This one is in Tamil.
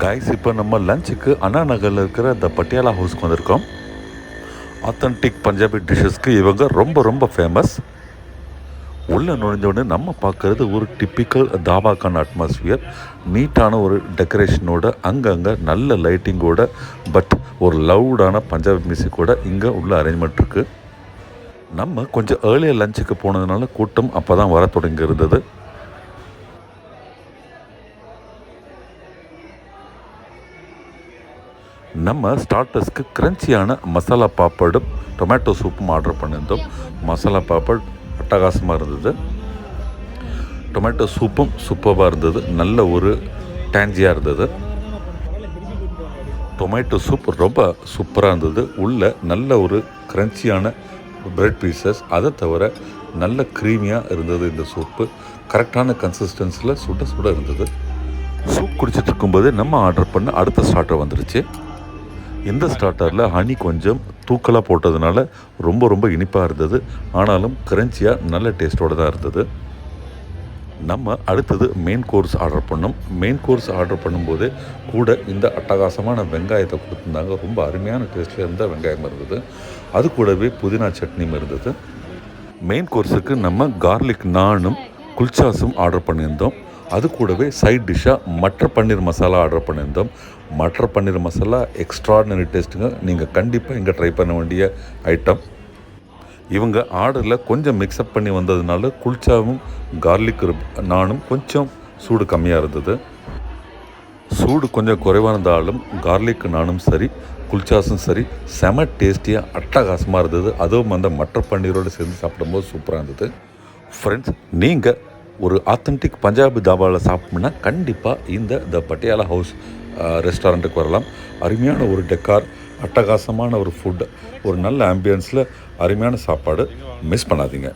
கைஸ், இப்போ நம்ம லஞ்சுக்கு அண்ணா நகரில் இருக்கிற த பட்டியாலா ஹவுஸ்க்கு வந்திருக்கோம். ஆத்தென்டிக் பஞ்சாபி டிஷ்ஷஸ்க்கு இவங்க ரொம்ப ரொம்ப ஃபேமஸ். உள்ளே நுழைஞ்சோடனே நம்ம பார்க்குறது ஒரு டிப்பிக்கல் தாபாக்கான அட்மாஸ்ஃபியர். நீட்டான ஒரு டெக்கரேஷனோட, அங்கங்கே நல்ல லைட்டிங்கோட, பட் ஒரு லவுடான பஞ்சாபி மியூசிக்கோட இங்கே உள்ள அரேஞ்ச்மெண்ட் இருக்குது. நம்ம கொஞ்சம் ஏர்லியாக லஞ்சுக்கு போனதுனால கூட்டம் அப்போ தான் வர தொடங்கி இருந்தது. நம்ம ஸ்டார்டர்ஸ்க்கு கிரன்ச்சியான மசாலா பாப்படும் டொமேட்டோ சூப்பும் ஆர்டர் பண்ணியிருந்தோம். மசாலா பாப்பட் அட்டகாசமாக இருந்தது. டொமேட்டோ சூப்பும் சூப்பராக இருந்தது. நல்ல ஒரு டேஞ்சியாக இருந்தது. டொமேட்டோ சூப் ரொம்ப சூப்பராக இருந்தது. உள்ள நல்ல ஒரு கிரன்ச்சியான பிரெட் பீசஸ், அதை தவிர நல்ல க்ரீமியாக இருந்தது. இந்த சூப்பு கரெக்டான கன்சிஸ்டன்சியில் சுட சுட இருந்தது. சூப் குடிச்சிட்டு இருக்கும்போது நம்ம ஆர்டர் பண்ண அடுத்த ஸ்டார்டர் வந்துருச்சு. இந்த ஸ்டார்டரில் ஹனி கொஞ்சம் தூக்கலாக போட்டதுனால ரொம்ப ரொம்ப இனிப்பாக இருந்தது. ஆனாலும் கிரன்ச்சியாக நல்ல டேஸ்ட்டோடு தான் இருந்தது. நம்ம அடுத்தது மெயின் கோர்ஸ் ஆர்டர் பண்ணோம். மெயின் கோர்ஸ் ஆர்டர் பண்ணும்போது கூட இந்த அட்டகாசமான வெங்காயத்தை கொடுத்துருந்தாங்க. ரொம்ப அருமையான டேஸ்ட்டில் இருந்த வெங்காயம் இருந்தது. அது கூடவே புதினா சட்னியும் இருந்தது. மெயின் கோர்ஸுக்கு நம்ம கார்லிக் நானும் குல்ச்சாஸும் ஆர்டர் பண்ணியிருந்தோம். அது கூடவே சைட் டிஷ்ஷாக மட்டர் பன்னீர் மசாலா ஆர்டர் பண்ணியிருந்தோம். மட்டர் பன்னீர் மசாலா எக்ஸ்ட்ராடினரி டேஸ்ட்டுங்க. நீங்கள் கண்டிப்பாக இங்கே ட்ரை பண்ண வேண்டிய ஐட்டம். இவங்க ஆர்டரில் கொஞ்சம் மிக்ஸ்அப் பண்ணி வந்ததுனால குல்ச்சாவும் கார்லிக் நானும் கொஞ்சம் சூடு கம்மியாக இருந்தது. சூடு கொஞ்சம் குறைவாக இருந்தாலும் கார்லிக் நானும் சரி, குல்ச்சாஸும் சரி, செம டேஸ்டியாக அட்டகாசமாக இருந்தது. அதுவும் அந்த மட்டர் பன்னீரோடு சேர்ந்து சாப்பிடும்போது சூப்பராக இருந்தது. ஃப்ரெண்ட்ஸ், நீங்கள் ஒரு ஆத்தென்டிக் பஞ்சாபி தாபாவில் சாப்பிட்ணுன்னா கண்டிப்பாக இந்த த பட்டியாலா ஹவுஸ் ரெஸ்டாரண்ட்டுக்கு வரலாம். அருமையான ஒரு டெக்கார், அட்டகாசமான ஒரு ஃபுட், ஒரு நல்ல ஆம்பியன்ஸில் அருமையான சாப்பாடு. மிஸ் பண்ணாதீங்க.